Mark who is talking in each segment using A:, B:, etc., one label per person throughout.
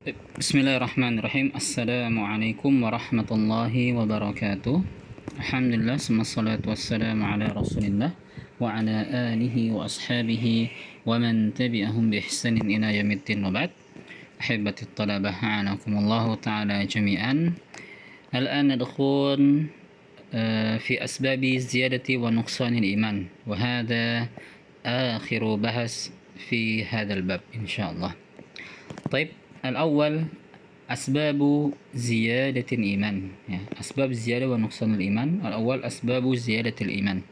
A: Bismillahirrahmanirrahim. Assalamualaikum warahmatullahi wabarakatuh. Alhamdulillah, wassalatu wassalamu ala rasulillah wa ala alihi wa ashabihi wa man tabi'ahum bi ihsanin ila yaumiddin wa ba'd. Ahibati talabah, a'anakumullahu ta'ala jami'an. Al-an nadkhul fi asbabi ziyadati wa nuqsanil iman, wa hadha akhiru bahas fi hadzal bab insyaallah. Baik, al-awwal asbabu ziyadatil iman, ya, asbab ziyadah wa nuqsanul iman. Al-awwal asbabu ziyadatil iman,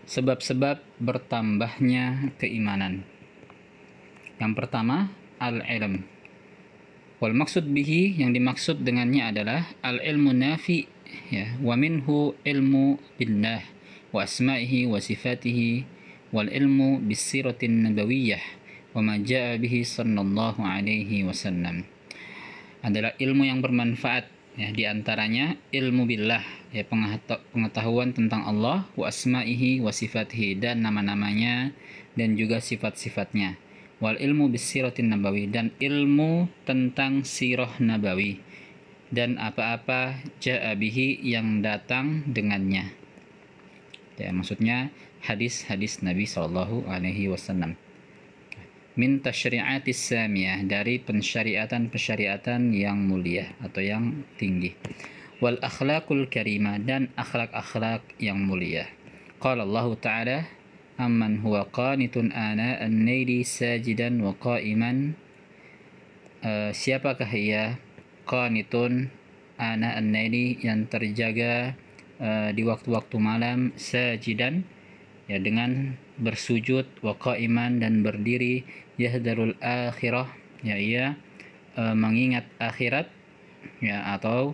A: sebab-sebab bertambahnya keimanan. Yang pertama, al-ilm. Wal maksud bihi, yang dimaksud dengannya adalah al-ilmu nafi, ya, wa minhu ilmu billah wa asma'ihi wa sifatihi wal ilmu bis siratin nabawiyyah wa ma jaa bihi sallallahu alaihi wasallam. Adalah ilmu yang bermanfaat, ya, di antaranya ilmu billah, ya, pengetahuan tentang Allah, wa asma'ihi wa sifatihi, dan nama-namanya dan juga sifat-sifatnya, wal ilmu bis siratin nabawi, dan ilmu tentang sirah nabawi dan apa-apa jaa bihi yang datang dengannya, ya, maksudnya hadis-hadis Nabi sallallahu alaihi wasallam. Min tasyri'atis samiyah, dari pensyariatan yang mulia atau yang tinggi. Wal akhlaqul karimah, dan akhlak-akhlak yang mulia. Qala Allah Ta'ala, amman huwa qanitun ana an-naili sajidan wa qa'iman. Siapakah ia qanitun ana an-naili, yang terjaga di waktu-waktu malam, sajidan, ya, dengan bersujud, wa qa'iman, dan berdiri, yahdarul akhirah, ya, ia mengingat akhirat, ya, atau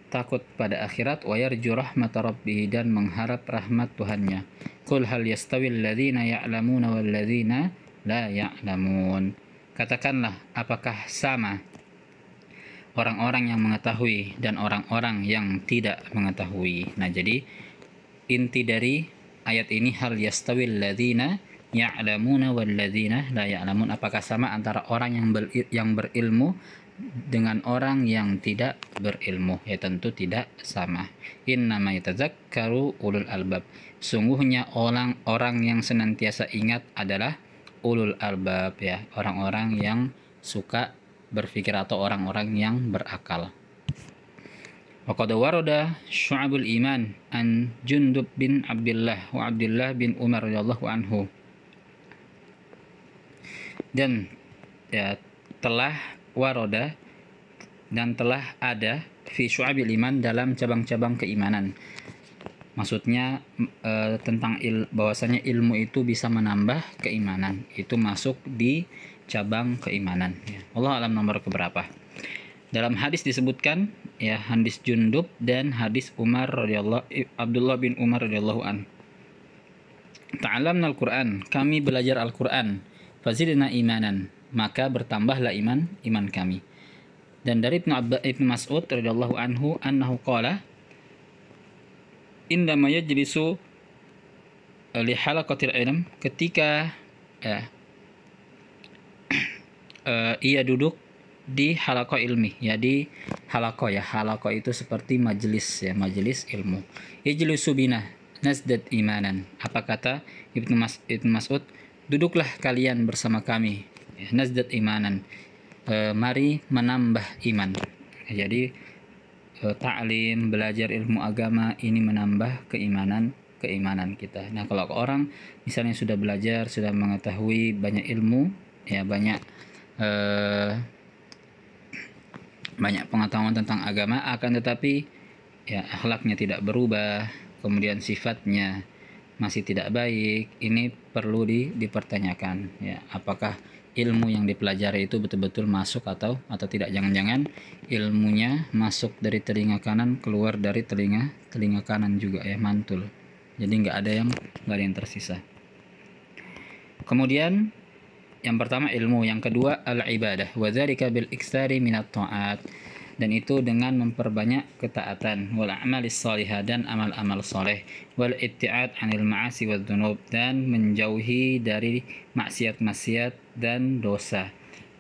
A: takut pada akhirat, wa yarju rahmata rabbih, dan mengharap rahmat Tuhannya. Qul hal yastawil ladzina ya'lamuna wal ladzina la ya'lamun. Katakanlah, apakah sama orang-orang yang mengetahui dan orang-orang yang tidak mengetahui. Nah, jadi inti dari ayat ini, hal yastawil ladzina ya'lamuna wal ladzina la ya'lamun, apakah sama antara orang yang berilmu dengan orang yang tidak berilmu? Ya, tentu tidak sama. Innama yatadzakkaru ulul albab, sungguhnya orang-orang yang senantiasa ingat adalah ulul albab, ya, orang-orang yang suka berpikir atau orang-orang yang berakal. Waqad warada syu'abul iman an Jundub bin Abdullah wa Abdullah bin Umar radhiyallahu anhu. Dan, ya, telah waroda, dan telah ada fi syu'abil iman, dalam cabang-cabang keimanan. Maksudnya tentang bahwasanya ilmu itu bisa menambah keimanan, itu masuk di cabang keimanan, ya. Allah alam nomor keberapa. Dalam hadis disebutkan, ya, hadis Jundub dan hadis Abdullah bin Umar radhiyallahu an. Ta'allamna al-Qur'an, kami belajar Al-Qur'an, fazidna imanan, maka bertambahlah iman kami. Dan dari Ibnu Mas'ud radhiyallahu anhu, annahu qala, indama yajlisu li halaqatil ilm, ketika, ya, ia duduk di halaqah ilmi, ya, di halaqah, ya, halaqah itu seperti majelis, ya, majelis ilmu. Ijlisu bina nazdad imanan, apa kata Ibnu Mas'ud, duduklah kalian bersama kami, ya, nazdad imanan, mari menambah iman. Jadi ta'lim, belajar ilmu agama ini menambah keimanan kita. Nah, kalau orang misalnya sudah belajar, sudah mengetahui banyak ilmu, ya, banyak pengetahuan tentang agama, akan tetapi, ya, akhlaknya tidak berubah, kemudian sifatnya masih tidak baik, ini perlu dipertanyakan, ya, apakah ilmu yang dipelajari itu betul-betul masuk atau tidak. Jangan-jangan ilmunya masuk dari telinga kanan, keluar dari telinga kanan juga, ya, mantul. Jadi nggak ada yang tersisa. Kemudian yang pertama ilmu, yang kedua al-ibadah, wa dzalika bil iktsari minat ta'at, dan itu dengan memperbanyak ketaatan, wal a'malis shalihah, dan amal-amal soleh, wal ibtiad 'anil ma'asi wad dzunub, dan menjauhi dari maksiat-maksiat dan dosa,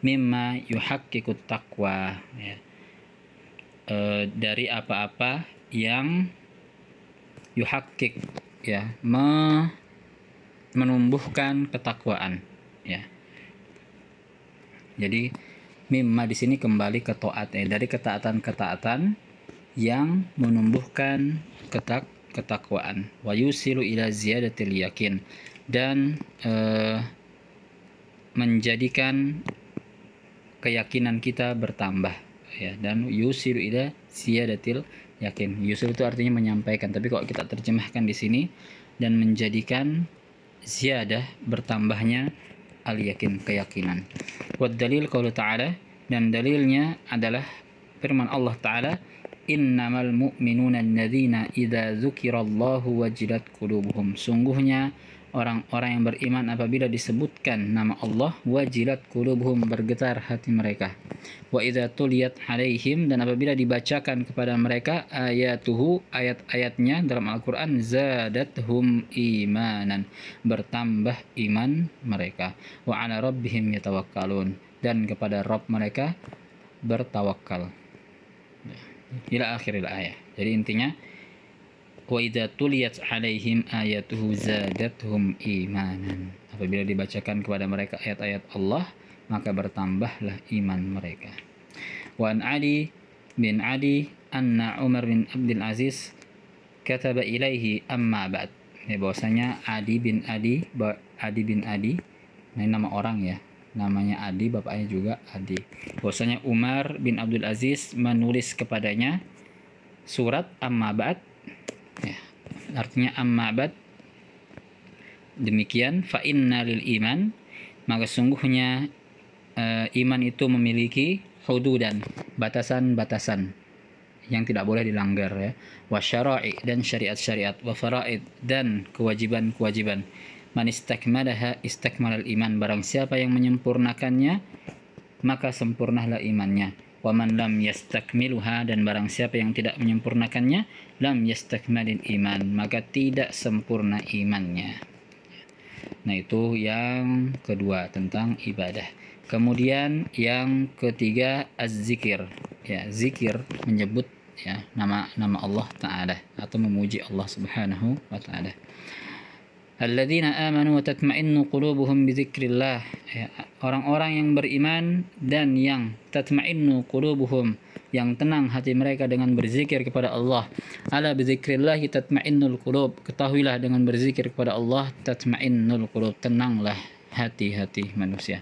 A: mimma yuhaqqiqut taqwa, ya. Dari apa-apa yang yuhakkik, ya, menumbuhkan ketakwaan, ya. Jadi mimma di sini kembali ke taat, ya, dari ketaatan-ketaatan yang menumbuhkan ketakwaan. Wa yusilu ila ziyadatil yakin, dan menjadikan keyakinan kita bertambah, ya. Dan yusilu ila ziyadatil yakin. Yusil itu artinya menyampaikan, tapi kalau kita terjemahkan di sini, dan menjadikan ziyadah, bertambahnya al-yakin, keyakinan. Wa dalil qaulu ta'ala, dan dalilnya adalah firman Allah Ta'ala, innamal mu'minuna alladzina idza dzukirallahu wajilat qulubuhum. Sungguhnya orang-orang yang beriman apabila disebutkan nama Allah, wajilat qulubuhum, bergetar hati mereka. Wa idza tuliyat alaihim, dan apabila dibacakan kepada mereka ayatuhu, ayat-ayatnya dalam Al-Qur'an, zadathum imanan, bertambah iman mereka. Wa ala rabbihim yatawakkalun, dan kepada Rabb mereka bertawakal. Ila akhiril ayat. Jadi intinya, wa idza tuliyat alaihim ayatuhu zadathum imanan, apabila dibacakan kepada mereka ayat-ayat Allah, maka bertambahlah iman mereka. Wa an Ali bin Adi anna Umar bin Abdul Aziz kataba ilaihi amma ba'd. Ya, bahwasanya Adi bin Adi, ini nama orang, ya. Namanya Adi, bapaknya juga Adi. Bahwasanya Umar bin Abdul Aziz menulis kepadanya surat amma ba'd, ya, artinya amma ba'd, demikian, fa inna lil iman, maka sungguhnya iman itu memiliki hududan, batasan-batasan yang tidak boleh dilanggar, ya. Wa syara'i, dan syariat-syariat, wa faraid, dan kewajiban-kewajiban. Man istakmalaha istakmalal iman, barang siapa yang menyempurnakannya, maka sempurnalah imannya. Wa man lam yastakmiluha, dan barang siapa yang tidak menyempurnakannya, lam yastakmalil iman, maka tidak sempurna imannya. Nah, itu yang kedua tentang ibadah. Kemudian yang ketiga az-zikir, ya, zikir, menyebut, ya, nama Allah Ta'ala, atau memuji Allah Subhanahu wa Ta'ala. Alladzina amanu wa tatma'innu qulubuhum bidzikrillah, ya, orang-orang yang beriman dan yang tatma'innu qulubuhum, yang tenang hati mereka dengan berzikir kepada Allah. Ala bidzikrillah tatma'innul qulub, ketahuilah dengan berzikir kepada Allah tatma'innul qulub, tenanglah hati-hati manusia.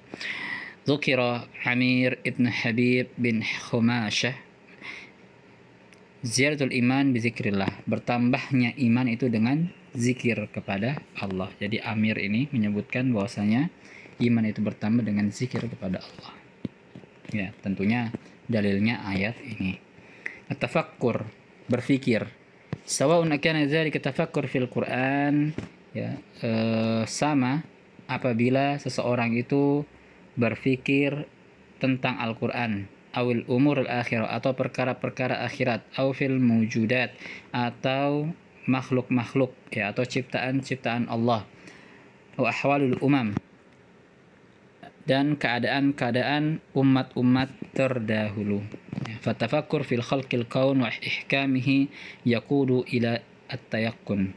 A: Dzukira Amir ibn Habib bin Khumasyah ziyaratul iman bizikrillah, bertambahnya iman itu dengan zikir kepada Allah. Jadi Amir ini menyebutkan bahwasanya iman itu bertambah dengan zikir kepada Allah. Ya, tentunya dalilnya ayat ini. Tafakkur, berfikir. Sawa'un kana dzalika tafakkur fil Qur'an, ya, sama apabila seseorang itu berfikir tentang Al-Qur'an, awil umur al-akhirah, atau perkara-perkara akhirat, aw fil mawjudat, atau makhluk-makhluk, ya, atau ciptaan-ciptaan Allah, wa ahwalul umam, dan keadaan-keadaan umat-umat terdahulu. Fatafakkur fil khalqil kaun wa ihkamihi yaqudu ila at-tayaqqun,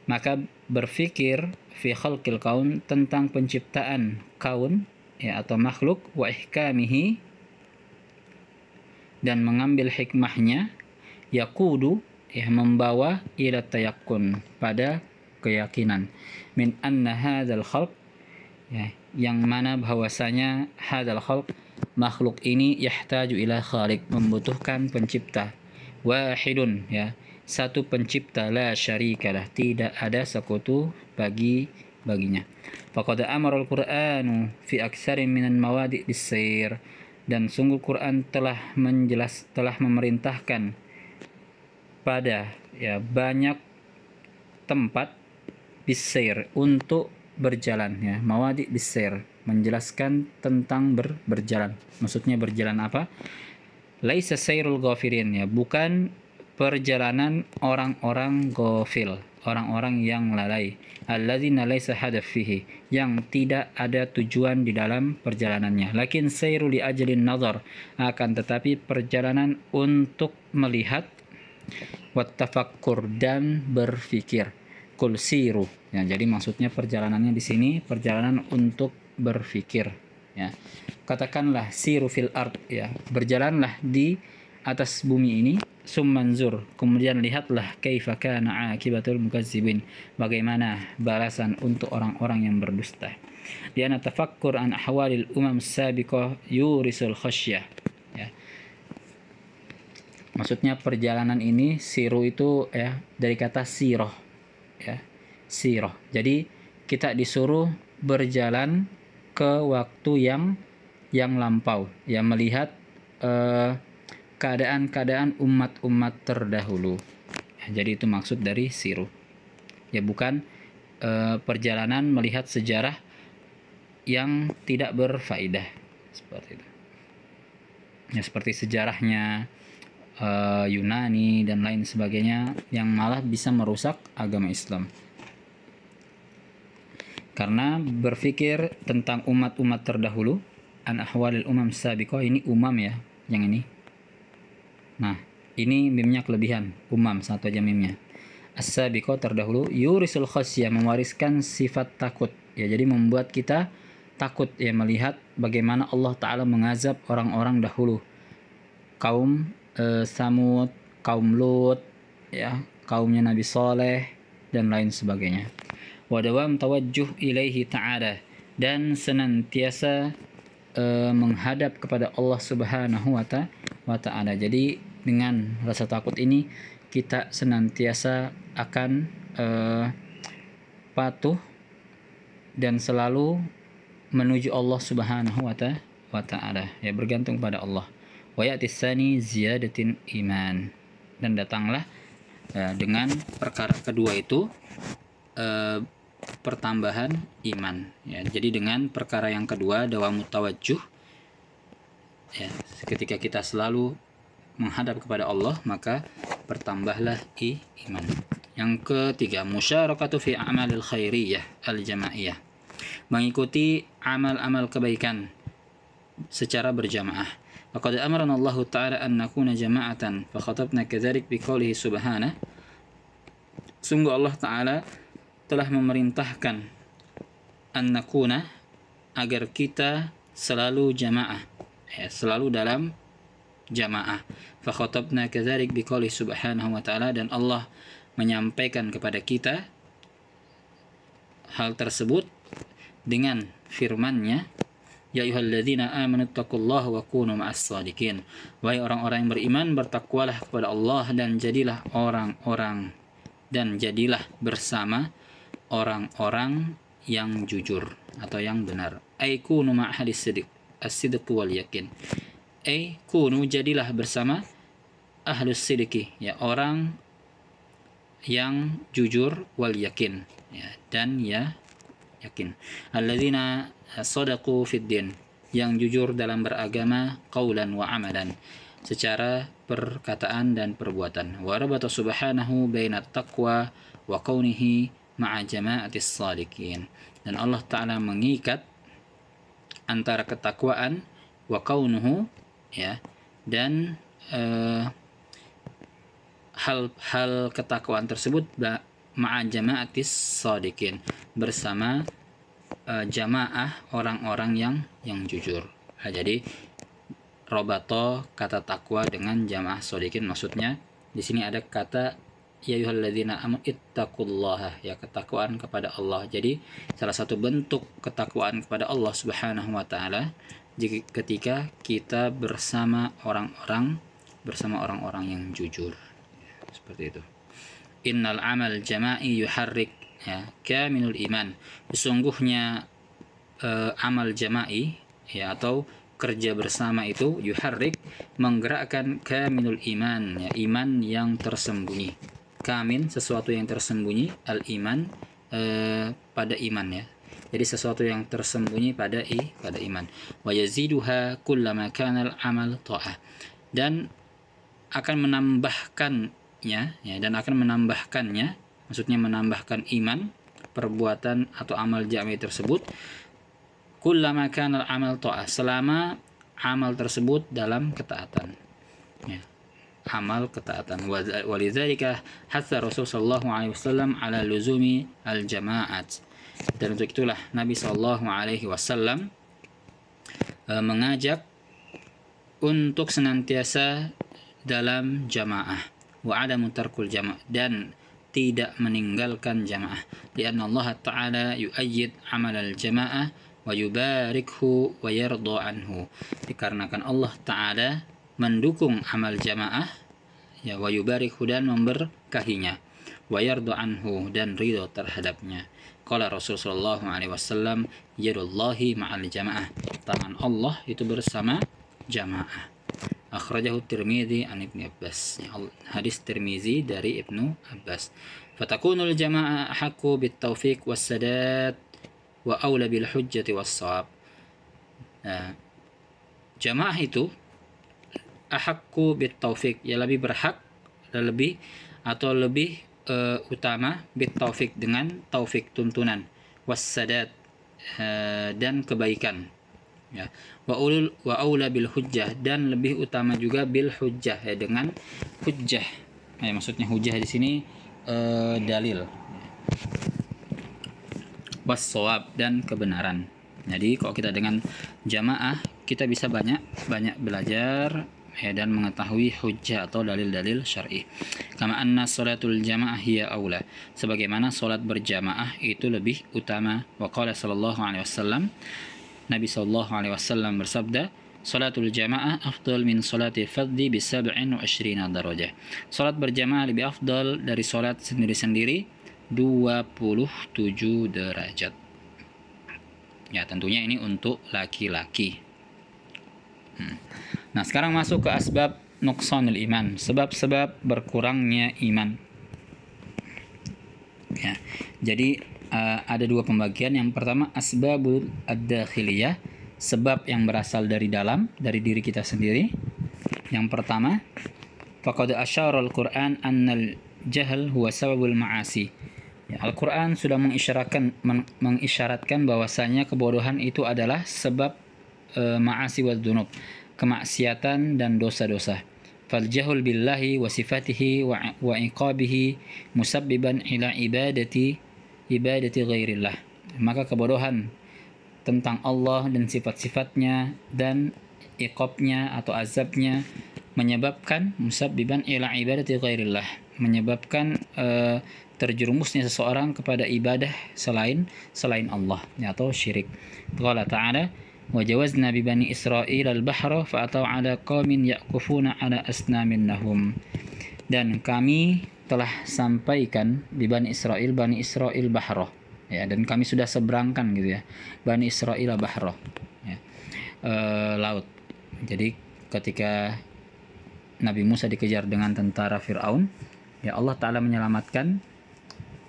A: maka berfikir fi khalqil kaun, tentang penciptaan kaun, ya, atau makhluk, wa ihkamihi, dan mengambil hikmahnya, yaqudu, ya, membawa ila tayaqqun, pada keyakinan, min anna hadzal khalq, ya, yang mana bahwasanya hadzal khalq, makhluk ini, yahtaju ila khaliq, membutuhkan pencipta, wahidun, ya, satu pencipta, la syarikalah, tidak ada sekutu baginya. Faqad amara al-Qur'anu fi aktsarin minan mawadi' bis-sayr, dan sungguh Quran telah memerintahkan pada, ya, banyak tempat bis-sayr, untuk berjalan, ya. Mawadi' bis-sayr menjelaskan tentang berjalan. Maksudnya berjalan apa? Laisa sayrul ghafirin, ya, bukan perjalanan orang-orang ghafil. orang-orang yang lalai, alladzina laisa hadaf fihi, yang tidak ada tujuan di dalam perjalanannya, lakin sayru li ajalin nazar, akan tetapi perjalanan untuk melihat, wat tafakkur, dan berfikir. Kul siru, ya, jadi maksudnya perjalanannya di sini perjalanan untuk berfikir, ya. Katakanlah siru fil ard, ya, berjalanlah di atas bumi ini, summanzur, kemudian lihatlah kaifa kana akibatul mukazzibin, bagaimana balasan untuk orang-orang yang berdusta. Lianna tafakkur an ahwalil umam sabiqah yurisul khasyah, ya. Maksudnya perjalanan ini, siru itu ya dari kata siroh, ya, siroh. Jadi kita disuruh berjalan ke waktu yang lampau, ya, melihat keadaan-keadaan umat-umat terdahulu. Jadi itu maksud dari siru. Ya, bukan perjalanan melihat sejarah yang tidak berfaedah seperti itu. Ya, seperti sejarahnya Yunani dan lain sebagainya yang malah bisa merusak agama Islam. Karena berpikir tentang umat-umat terdahulu, an ahwalil umam sabiqah, ini umam ya, yang ini. Nah, ini mimnya kelebihan, umam satu aja mimnya. As-sabiqah, terdahulu, yurisul khasyah, mewariskan sifat takut, ya, jadi membuat kita takut, ya, melihat bagaimana Allah Ta'ala mengazab orang-orang dahulu, kaum Samud, kaum Lut, ya, kaumnya Nabi Saleh dan lain sebagainya. Wa dawam tawajjuh ilaihi ta'ala, dan senantiasa menghadap kepada Allah Subhanahu wa ta'ala. Jadi dengan rasa takut ini kita senantiasa akan patuh dan selalu menuju Allah Subhanahu wa ta'ala, ya, bergantung pada Allah. Wa ya'tis tsani ziyadatin iman, dan datanglah dengan perkara kedua itu pertambahan iman, ya. Jadi dengan perkara yang kedua, dawamut tawajjuh, ya, ketika kita selalu menghadap kepada Allah, maka bertambahlah iman. Yang ketiga, musyarakatu fi a'malil khairiyah al-jamaiyah, mengikuti amal-amal kebaikan secara berjamaah. Faqad amarana Allah Ta'ala an nakuna jama'atan, fa khatabna kadzalik biqaulihi subhanahu, sungguh Allah Ta'ala telah memerintahkan an nakuna, agar kita selalu jamaah, ya, selalu dalam jamaah. Fa khatabna kadzalik biqaulihi subhanahu wa ta'ala, dan Allah menyampaikan kepada kita hal tersebut dengan firman-Nya, ya ayyuhalladzina amanu taqullaha wa kunu ma'as shadiqin, wahai orang-orang yang beriman, bertakwalah kepada Allah dan jadilah bersama orang-orang yang jujur atau yang benar. Ay kunu ma'ahlis sidq, as-sidq wal yakin. Ay kunu, jadilah bersama ahlus sidqi, ya, orang yang jujur, wal yakin, ya, dan ya yakin. Alladzina sadaqu fid din, yang jujur dalam beragama, qaulan wa amalan, secara perkataan dan perbuatan. Wa rabata subhanahu baina taqwa wa kaunihi ma'a jama'atis shadiqin, dan Allah Ta'ala mengikat antara ketakwaan, wa kaunuhu, ya, dan hal ketakwaan tersebut ma'a jama'atis shadiqin, bersama jamaah orang-orang yang jujur. Nah, jadi robato kata takwa dengan jamaah shadiqin, maksudnya di sini ada kata ya ayyuhalladzina amanu ittaqullaha, ya, ketakwaan kepada Allah. Jadi salah satu bentuk ketakwaan kepada Allah Subhanahu wa ta'ala ketika kita bersama orang-orang yang jujur, seperti itu. Innal amal jama'i yuharrik, ya, kamilul iman, sesungguhnya amal jama'i, ya, atau kerja bersama itu, yuharrik, menggerakkan kamilul iman, ya, iman yang tersembunyi. Kamin, sesuatu yang tersembunyi, al iman, pada iman, ya, jadi sesuatu yang tersembunyi pada iman. Wa yaziduha kullama kana al amal ta'ah, dan akan menambahkannya, ya, dan akan menambahkannya maksudnya menambahkan iman, perbuatan atau amal jami tersebut, kullama kana al-amal ta'ah, selama amal tersebut dalam ketaatan. Ya, amal ketaatan. Walidzalika hatta Rasul sallallahu alaihi wasallam ala luzumi al-jama'at. Dan untuk itulah Nabi sallallahu alaihi wasallam mengajak untuk senantiasa dalam jamaah, wa adamu tarkul jamaah, dan tidak meninggalkan jamaah. Lianna Allah Ta'ala yu'ayyid amal al-jamaah wa yubarikhu wa yarda anhu. Dikarenakan Allah Ta'ala mendukung amal jamaah, ya, wa yubarikhu, dan memberkahinya, wa yarda anhu, dan ridho terhadapnya. Qala Rasul sallallahu alaihi wasallam, yadullahi ma'al jamaah, tangan Allah itu bersama jamaah. Akhrajahu Tirmidzi an Ibnu Abbas. Hadis Tirmidzi dari Ibnu Abbas. Fatakunul jamaah ahqqu bit taufiq was sadad wa aula bil hujjati was shawab. Jamaah itu ahqqu bit taufiq, ya lebih berhak, lebih utama bit taufiq, dengan taufik, tuntunan, was sadad, dan kebaikan, ya, wa aula bil hujjah, dan lebih utama juga bil hujjah, ya, dengan hujjah. Ya, maksudnya hujjah di sini dalil, was shawab, dan kebenaran. Jadi kalau kita dengan jamaah, kita bisa banyak belajar, ya, dan mengetahui hujjah atau dalil-dalil syar'i. Kama anna salatul jamaah hiya aula, sebagaimana salat berjamaah itu lebih utama. Wa qala sallallahu alaihi wasallam, Nabi sallallahu alaihi wasallam bersabda, salatul jamaah afdal min salati fardhi bi 27 darajah. Salat berjamaah lebih afdal dari salat sendiri-sendiri 27 derajat. Ya, tentunya ini untuk laki-laki. Nah, sekarang masuk ke asbab nuqsanul iman, sebab-sebab berkurangnya iman. Ya, jadi ada dua pembagian. Yang pertama asbabul ad-dakhiliyah, sebab yang berasal dari dalam, dari diri kita sendiri. Yang pertama, faqad asyara al-Qur'an annal jahl huwa sababul ma'asi. Ya, Al-Qur'an sudah mengisyaratkan bahwasanya kebodohan itu adalah sebab ma'asi wa dzunub, kemaksiatan dan dosa-dosa. Fal jahul billahi wa sifatihi wa iqabihi musabbiban ila ibadati ghairillah. Maka kebodohan tentang Allah dan sifat-sifatnya dan iqabnya atau azabnya menyebabkan musabbiban ila ibadati ghairillah, menyebabkan terjerumusnya seseorang kepada ibadah selain Allah, ya, atau syirik. Qala ta'ala, wajawazna bi bani Israil al-bahra fa'atau ala qaumin yaqufuna ala asnamin lahum. Dan kami telah sampaikan di bani Israil bahra, ya, dan kami sudah seberangkan gitu, ya, bani Israil bahra, ya, laut. Jadi ketika Nabi Musa dikejar dengan tentara Fir'aun, ya, Allah Ta'ala menyelamatkan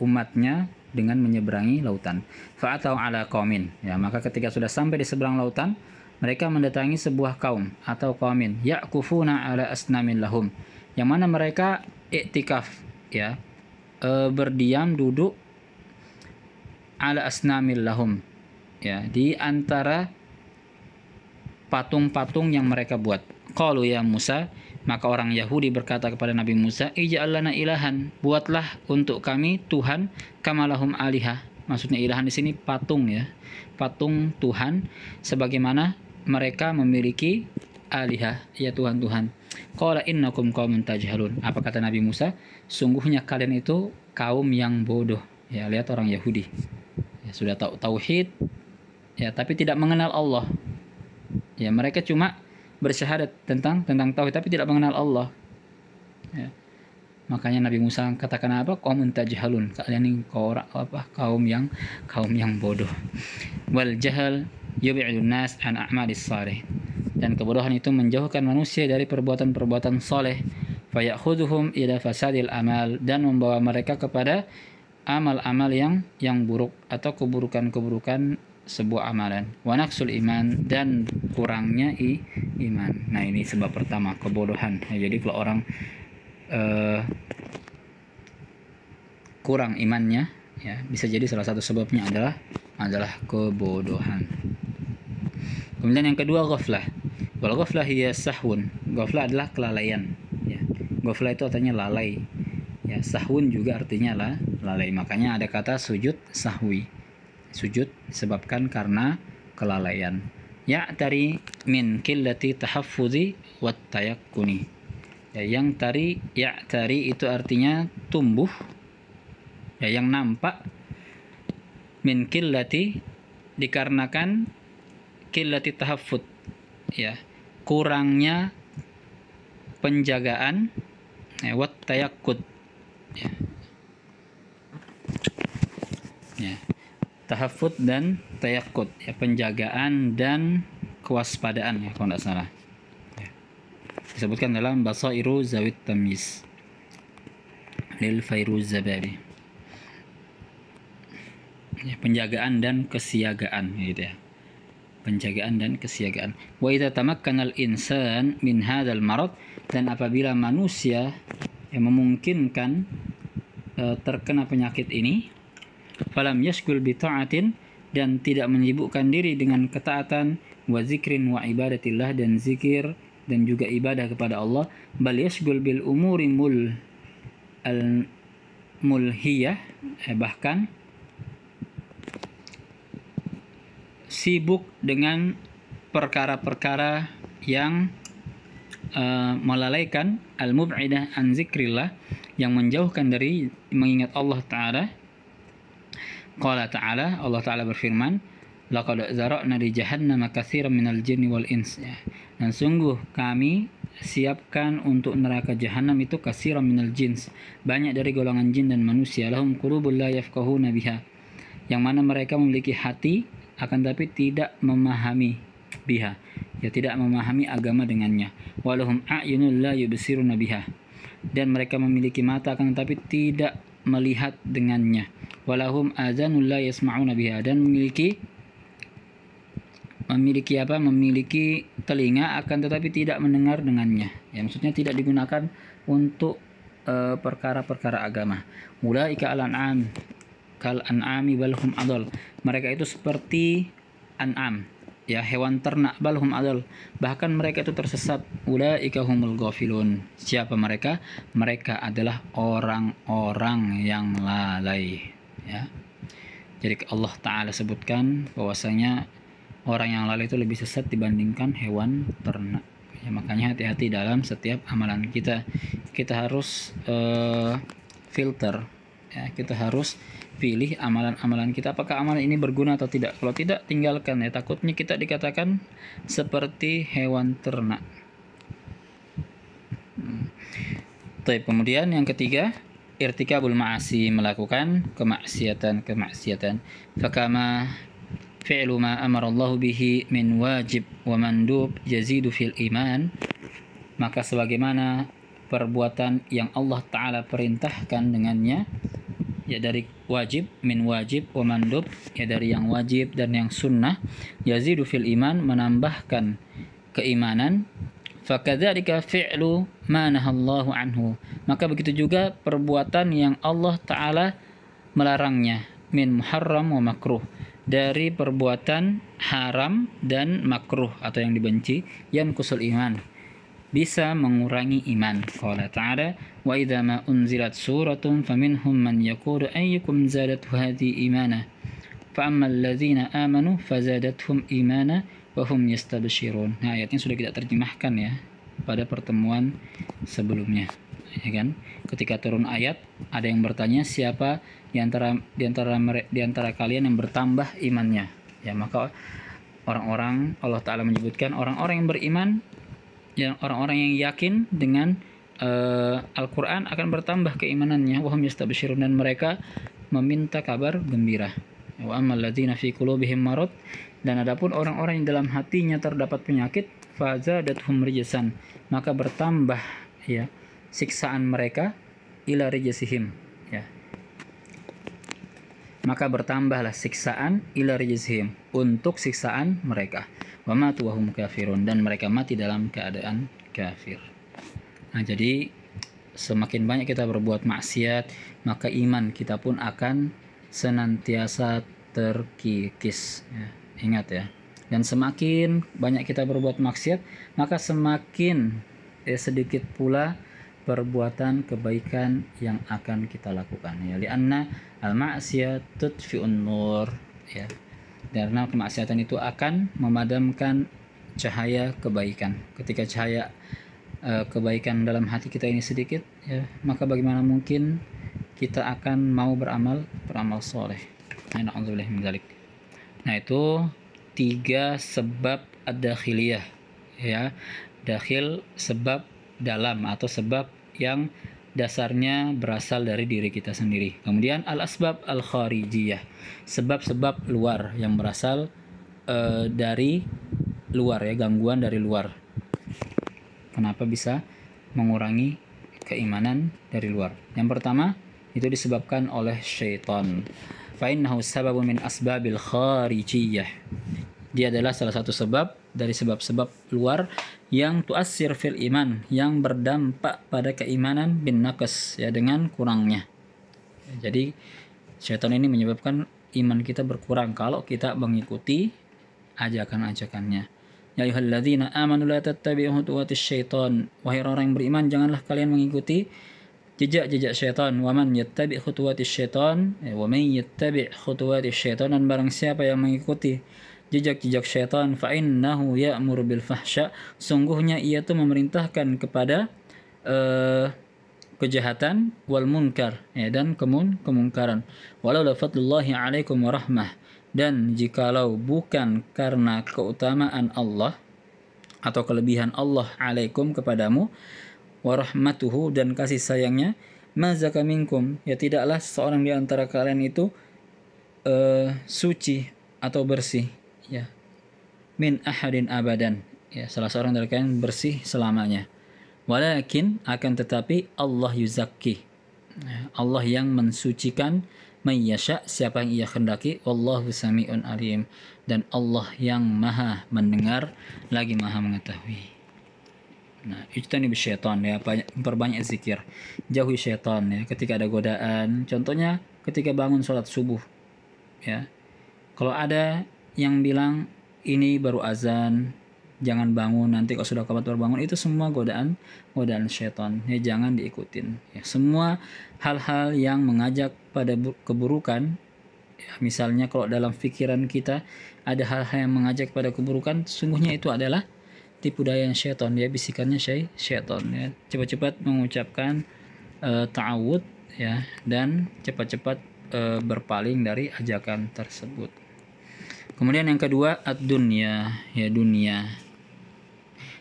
A: umatnya dengan menyeberangi lautan. Fa'atau ala qaumin, ya, maka ketika sudah sampai di seberang lautan, mereka mendatangi sebuah kaum atau qaumin ya'kufuna ala asnamin lahum, yang mana mereka iktikaf, ya, berdiam duduk ala asnamil lahum, ya, di antara patung-patung yang mereka buat. Qalu ya Musa, maka orang Yahudi berkata kepada Nabi Musa, ij'al lana ilahan, buatlah untuk kami Tuhan, kamalahum alihah. Maksudnya ilahan di sini patung, ya, patung Tuhan, sebagaimana mereka memiliki alihah, ya, Tuhan-Tuhan. Qala innakum qaumun tajhalun. Apa kata Nabi Musa? Sungguhnya kalian itu kaum yang bodoh. Ya, lihat orang Yahudi, ya, sudah tahu tauhid, ya, tapi tidak mengenal Allah. Ya, mereka cuma bersyahadat tentang tauhid tapi tidak mengenal Allah, ya. Makanya Nabi Musa katakan apa? Qaumun tajhalun, kalian ini kaum yang bodoh. Wal jahal yub'idun nas an a'malis salih, dan kebodohan itu menjauhkan manusia dari perbuatan-perbuatan soleh. Fayakhudhuhum ila fasadil amal, dan membawa mereka kepada amal-amal yang buruk atau keburukan-keburukan sebuah amalan. Wa naqsul iman, dan kurangnya iman. Nah, ini sebab pertama, kebodohan. Ya, jadi kalau orang kurang imannya, ya bisa jadi salah satu sebabnya adalah kebodohan. Kemudian yang kedua ghaflah. Wal ghaflah hiya sahwun. Ghaflah adalah kelalaian, ya. Ghaflah itu artinya lalai. Ya, sahwun juga artinya lalai. Makanya ada kata sujud sahwi. Sujud disebabkan karena kelalaian. Ya'tari min qillati tahaffuzi wat tayakkuni. Ya, yang ya'tari itu artinya tumbuh. Ya, yang nampak min qillati dikarenakan qillati tahaffud. Ya, kurangnya penjagaan, wat tayakkut. Ya. Ya. Tahaffud dan tayakkut, ya, penjagaan dan kewaspadaan, ya kalau tidak salah. Ya. Disebutkan dalam Basairu Zawit Tamyiz lil Fairuz Zabari. Ya, penjagaan dan kesiagaan, gitu ya. Penjagaan dan kesiagaan. Wa idza tamakkana al-insan min hadzal marad, dan apabila manusia yang memungkinkan terkena penyakit ini, falam yashgul bi ta'atin, dan tidak menyibukkan diri dengan ketaatan, wa zikrin wa ibadatillah, dan zikir dan juga ibadah kepada Allah, bal yashgul bil umuri mulhiyah, bahkan sibuk dengan perkara-perkara yang melalaikan, al-mub'idah an zikrillah, yang menjauhkan dari mengingat Allah Ta'ala. Qala ta'ala, Allah Ta'ala berfirman, laqad zara'na li jahannama katsiran minal jinni wal ins. Dan sungguh kami siapkan untuk neraka jahanam itu katsiran minal jins, banyak dari golongan jin dan manusia. Lahum qulubul la yafqahuna biha, yang mana mereka memiliki hati akan tapi tidak memahami biha, ya tidak memahami agama dengannya. Walahum a'yunul la yubsiruna biha, dan mereka memiliki mata akan tapi tidak melihat dengannya. Walahum azanul la yasma'una biha, dan memiliki telinga akan tetapi tidak mendengar dengannya. Ya, maksudnya tidak digunakan untuk perkara-perkara agama. Ulaika al-an'am kal an'ami balhum adal. Mereka itu seperti an'am, ya hewan ternak, balhum adal, bahkan mereka itu tersesat. Ulaika humul ghafilun. Siapa mereka? Mereka adalah orang-orang yang lalai, ya. Jadi Allah Ta'ala sebutkan bahwasanya orang yang lalai itu lebih sesat dibandingkan hewan ternak, ya. Makanya hati-hati dalam setiap amalan kita. Kita harus filter, ya. Kita harus pilih amalan-amalan kita, apakah amalan ini berguna atau tidak. Kalau tidak, tinggalkan, ya. Takutnya kita dikatakan seperti hewan ternak. Baik, kemudian yang ketiga, irtikabul ma'asi, melakukan kemaksiatan. Fakama fi'lu ma amara Allah bihi min wajib wa mandub yazidu fil iman, maka sebagaimana perbuatan yang Allah Ta'ala perintahkan dengannya, ya dari wajib, min wajib wa mandub, ya dari yang wajib dan yang sunnah, yazidu fil iman, menambahkan keimanan. Fakadzalika fi'lu ma nahallahu anhu, maka begitu juga perbuatan yang Allah Ta'ala melarangnya, min muharram wa makruh, dari perbuatan haram dan makruh atau yang dibenci, yanqusul iman, bisa mengurangi iman. Qala ta'ala, wa idza ma unzilat suratun faminhum man yaqulu ayyukum zadatu hadhihi imana fa ammal ladzina amanu fazadathum imana wa hum yastabshirun. Nah, ayatnya sudah kita terjemahkan, ya, pada pertemuan sebelumnya, ya kan? Ketika turun ayat, ada yang bertanya, siapa di antara kalian yang bertambah imannya? Ya, maka orang-orang, Allah Ta'ala menyebutkan orang-orang yang beriman, yang orang-orang yang yakin dengan Al-Quran akan bertambah keimanannya. Wa hum yastabshirun, dan mereka meminta kabar gembira. Wa ammal ladzina fi qulubihim marad, dan adapun orang-orang yang dalam hatinya terdapat penyakit, fazadathum rijsan, maka bertambah, ya, siksaan mereka, ila rijsihim, ya, maka bertambahlah siksaan, ila rijsihim, untuk siksaan mereka. Wa matu wa hum kafirun, dan mereka mati dalam keadaan kafir. Nah, jadi semakin banyak kita berbuat maksiat, maka iman kita pun akan senantiasa terkikis. Ya, ingat ya. Dan semakin banyak kita berbuat maksiat, maka semakin sedikit pula perbuatan kebaikan yang akan kita lakukan. Ya, lianna al-ma'siyat tudfi'un nur. Ya, karena kemaksiatan itu akan memadamkan cahaya kebaikan. Ketika cahaya kebaikan dalam hati kita ini sedikit, ya, maka bagaimana mungkin kita akan mau beramal soleh. Na'udzubillah min dzalik. Nah, itu 3 sebab ad-dakhiliyah, ya. Dakhil sebab dalam atau sebab yang dasarnya berasal dari diri kita sendiri. Kemudian al-asbab al-kharijiyah, sebab-sebab luar yang berasal dari luar, ya, gangguan dari luar. Kenapa bisa mengurangi keimanan dari luar? Yang pertama, itu disebabkan oleh syaitan. Fa innahu sababun min asbabil kharijiyah. Dia adalah salah satu sebab dari sebab-sebab luar yang tuassir fil iman, yang berdampak pada keimanan bin naqas, ya, dengan kurangnya. Jadi syaitan ini menyebabkan iman kita berkurang kalau kita mengikuti ajakan-ajakannya. Ya ayyuhalladzina amanu la tattabi'u khutuwatis syaitan. Wahai orang yang beriman, janganlah kalian mengikuti jejak-jejak syaitan. Wa man yattabi' khutuwatis syaitan, wa man yattabi' khutuwatis syaitan, dan barang siapa yang mengikuti jejak-jejak syaitan, fa innahu ya'muru bil fahsya, sungguhnya ia tuh memerintahkan kepada kejahatan, wal munkar, ya, dan kemungkaran. Walau la fadlullahi 'alaikum wa rahmah, dan jikalau bukan karena keutamaan Allah atau kelebihan Allah alaikum kepadamu, wa rahmatuhu, dan kasih sayangnya, ma zaka minkum, ya, tidaklah seorang di antara kalian itu suci atau bersih, ya, min ahadin abadan, ya, salah seorang dari kalian bersih selamanya. Walakin, akan tetapi, Allah yuzakki, Allah yang mensucikan, may yasha, siapa yang ia kehendaki, wallahu sami'un alim, dan Allah yang maha mendengar lagi maha mengetahui. Nah, ijtanib syaitan, ya, memperbanyak zikir, jauhi syaitan, ya, ketika ada godaan. Contohnya ketika bangun sholat subuh, ya, kalau ada yang bilang ini baru azan, jangan bangun, nanti kalau sudah kabar bangun, itu semua godaan syaitan, ya, jangan diikutin, ya. Semua hal-hal yang mengajak pada keburukan, ya, misalnya kalau dalam pikiran kita ada hal-hal yang mengajak pada keburukan, sungguhnya itu adalah tipu daya syaitan, ya, bisikannya syaitan, ya. Cepat-cepat mengucapkan ta'awud, ya, dan cepat-cepat berpaling dari ajakan tersebut. Kemudian yang kedua, ad-dunya, ya, dunia.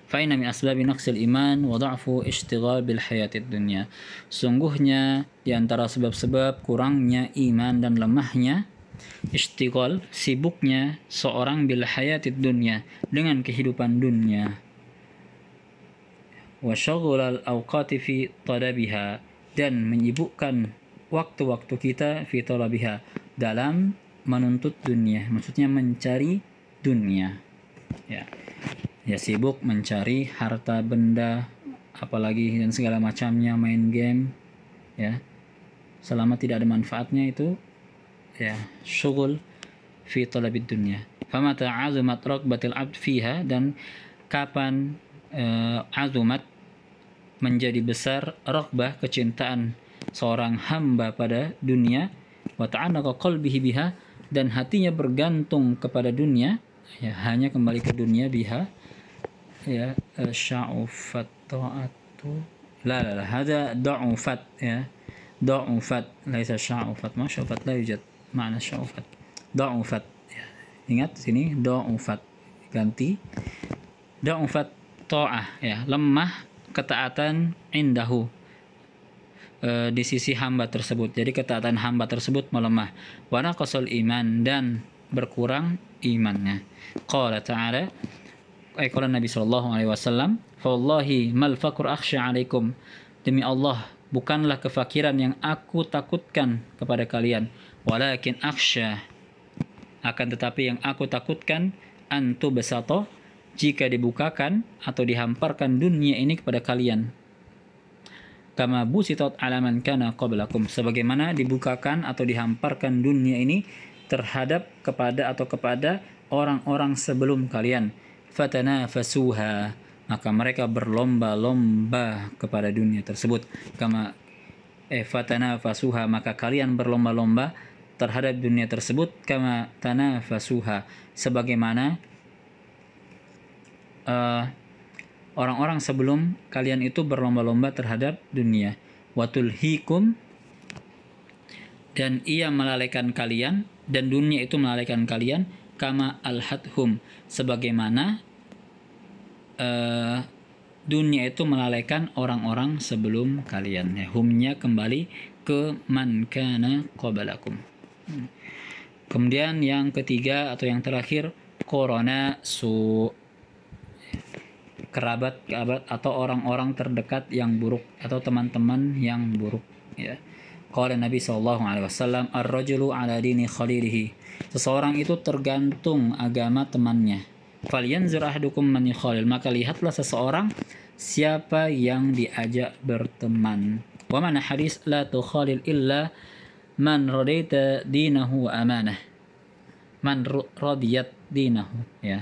A: Fa inna min asbabi naqsil iman wa dha'fu ishtighal bil hayatid dunya. Sungguhnya di antara sebab-sebab kurangnya iman dan lemahnya istighal, sibuknya seorang bil hayatid dunya, dengan kehidupan dunia, wa syaghulal awqati fi talabiha, dan menyibukkan waktu-waktu kita fi talabiha, dalam menuntut dunia, maksudnya mencari dunia, ya, ya, sibuk mencari harta benda, apalagi dan segala macamnya, main game, ya, selama tidak ada manfaatnya, itu, ya, syughul fi talabid dunya. Famata azumat raqbatil abd fiha, dan kapan azumat, menjadi besar, raqbah, kecintaan seorang hamba pada dunia, wa ta'annaqa qalbihi biha, dan hatinya bergantung kepada dunia, ya, hanya kembali ke dunia, biha, ya, sya'ufat ta'atu, la hada da'ufat, ya, da'ufat, laisa sya'ufat, ma sya'ufat la yujad makna sya'ufat, da'ufat, ya. Ingat sini da'ufat, ganti da'ufat ta'ah, ya, lemah ketaatan indahu, di sisi hamba tersebut. Jadi ketaatan hamba tersebut melemah. Wa naqasul iman, dan berkurang imannya. Qala ta'ala, qala Nabi sallallahu alaihi wasallam, fa wallahi mal faqr akhsha 'alaikum, demi Allah, bukanlah kefakiran yang aku takutkan kepada kalian, walakin akhsha, akan tetapi yang aku takutkan, antu besato, jika dibukakan atau dihamparkan dunia ini kepada kalian. kama busitat ala man kana qablakum, sebagaimana dibukakan atau dihamparkan dunia ini terhadap kepada orang-orang sebelum kalian. Fatanafasuha, maka mereka berlomba-lomba kepada dunia tersebut. Fatanafasuha, maka kalian berlomba-lomba terhadap dunia tersebut. Kama tanafasuha, sebagaimana orang-orang sebelum kalian itu berlomba-lomba terhadap dunia. Watulhikum, dan ia melalaikan kalian, dan dunia itu melalaikan kalian. Kama alhathum, sebagaimana dunia itu melalaikan orang-orang sebelum kalian. Humnya kembali ke man kana qablakum. Kemudian yang ketiga atau yang terakhir, korona su, kerabat atau orang-orang terdekat yang buruk atau teman-teman yang buruk, ya. Qala Nabi sallallahu alaihi wasallam, ar-rajulu ala dini khalilihi, seseorang itu tergantung agama temannya. Falyanzur ahadukum man yukhalil, maka lihatlah seseorang siapa yang diajak berteman. Wa mana hadis la tukhalil illa man radaita dinahu wa amanah. Man radiyat dinahu, ya.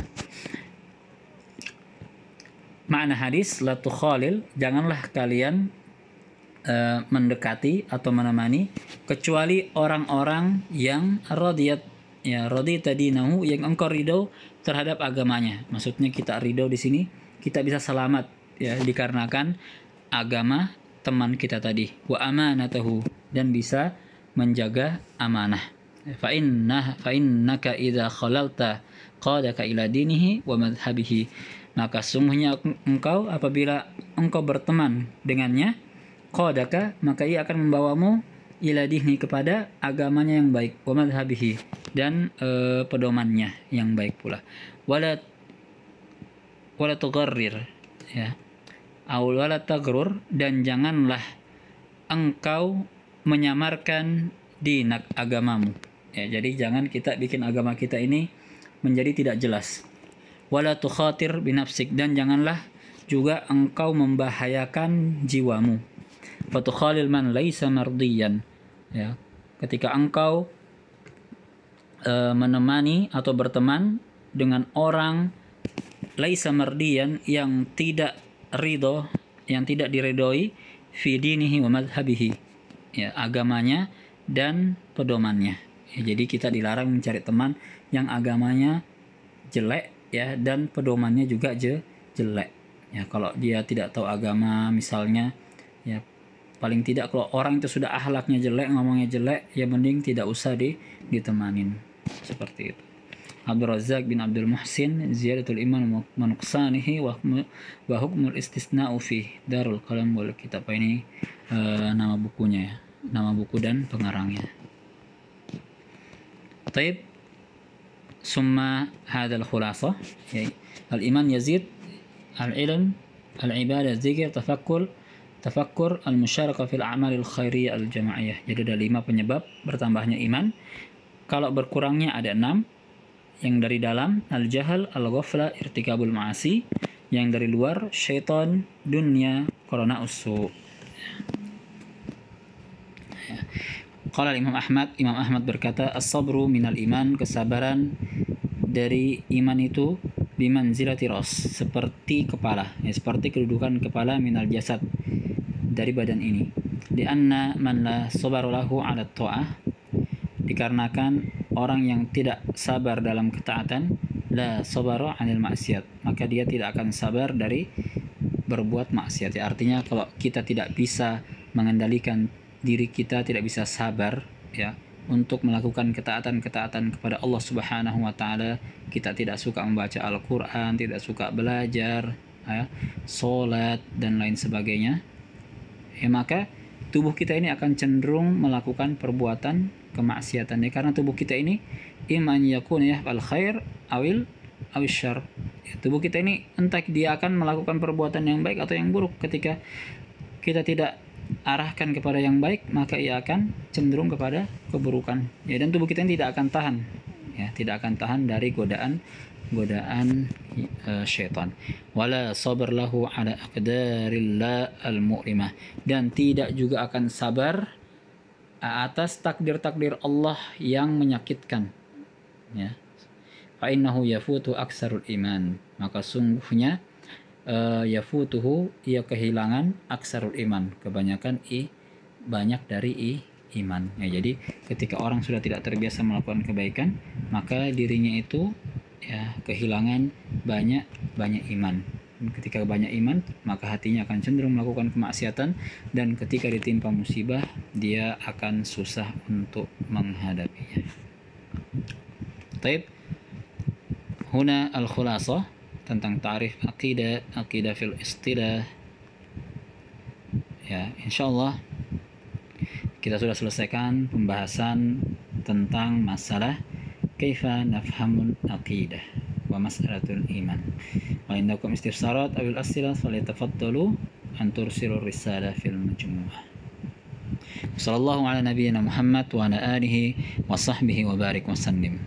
A: Makna hadis la tukhalil, janganlah kalian mendekati atau menemani kecuali orang-orang yang radiyat, ya, radita dinahu, yang engkau ridho terhadap agamanya. Maksudnya kita ridho di sini kita bisa selamat, ya, dikarenakan agama teman kita tadi. Wa amanatahu, dan bisa menjaga amanah. Fa innaka idza khalalta qadaka ila dinihi wa madhhabihi, maka sungguhnya engkau apabila engkau berteman dengannya, qadaka, maka ia akan membawamu ila dini, kepada agamanya yang baik, wa madhhabihi, dan pedomannya yang baik pula. Wala tugharrir, ya, aw wala tagrur, dan janganlah engkau menyamarkan dinak, agamamu, ya. Jadi jangan kita bikin agama kita ini menjadi tidak jelas. Wala tukhatir binafsik, dan janganlah juga engkau membahayakan jiwamu. Fatukhalil man laisa mardiyan, ya, ketika engkau menemani atau berteman dengan orang laisa mardiyan, yang tidak ridho, yang tidak diridhoi, fi dinihi wa madhhabihi, ya, agamanya dan pedomannya, ya. Jadi kita dilarang mencari teman yang agamanya jelek, ya, dan pedomannya juga jelek, ya. Kalau dia tidak tahu agama misalnya, ya, paling tidak kalau orang itu sudah akhlaknya jelek, ngomongnya jelek, ya mending tidak usah ditemanin, seperti itu. Abdul Razak bin Abdul Muhsin, Ziyadatul Iman Manuqsanihi wa hukmul istisna'u fi Darul Qalam wal Kitab. Ini nama bukunya, ya, nama buku dan pengarangnya. Taib, summa hadal khulasa, ya, al-iman yazid, al-ilm, al-ibadah, zikir, tafakkur, al-musyarakah fil a'mal al-khairiyah al-jama'iyah. Jadi ada 5 penyebab bertambahnya iman. Kalau berkurangnya ada 6. Yang dari dalam, al-jahal, al-ghaflah, irtikabul ma'asi. Yang dari luar, syaitan, dunia, korona usu. Qala Imam Ahmad berkata, as-sabru minal iman, kesabaran dari iman itu bimanzilati ras, seperti kepala, ya, seperti kedudukan kepala minal jasad, dari badan ini. Di anna man la sabara lahu 'ala ta'ah, dikarenakan orang yang tidak sabar dalam ketaatan, la sabara 'anil maksiat, maka dia tidak akan sabar dari berbuat maksiat, ya. Artinya kalau kita tidak bisa mengendalikan diri kita, tidak bisa sabar, ya, untuk melakukan ketaatan-ketaatan kepada Allah Subhanahu wa taala, kita tidak suka membaca Al-Qur'an, tidak suka belajar, ya, salat dan lain sebagainya, ya, maka tubuh kita ini akan cenderung melakukan perbuatan kemaksiatan, ya, karena tubuh kita ini iman yakun, ya, al khair awil syarr, ya, tubuh kita ini entah dia akan melakukan perbuatan yang baik atau yang buruk. Ketika kita tidak arahkan kepada yang baik, maka ia akan cenderung kepada keburukan, ya, dan tubuh kita ini tidak akan tahan, ya, tidak akan tahan dari godaan godaan syaitan. Wala sabar lahu ala aqdarillah al-mu'limah, dan tidak juga akan sabar atas takdir-takdir Allah yang menyakitkan, ya. Fa innahu yafutu aksarul iman, maka sungguhnya yafutuhu, ia kehilangan aksarul iman, kebanyakan banyak dari iman, ya. Jadi ketika orang sudah tidak terbiasa melakukan kebaikan, maka dirinya itu ya kehilangan banyak iman. Ketika banyak iman, maka hatinya akan cenderung melakukan kemaksiatan, dan ketika ditimpa musibah dia akan susah untuk menghadapinya. Taib, huna al-khulasah tentang ta'rif aqidah fil istilah. Ya, insyaallah kita sudah selesaikan pembahasan tentang masalah kaifa nafhamul aqidah wa mas'alatul iman. Wa indakum istifsarat awil as'ilah falyatafaddalu an tursilu risalah fil majmu'ah. Sallallahu ala nabiyyina Muhammad wa ala alihi wa sahbihi wa barik wa sallim.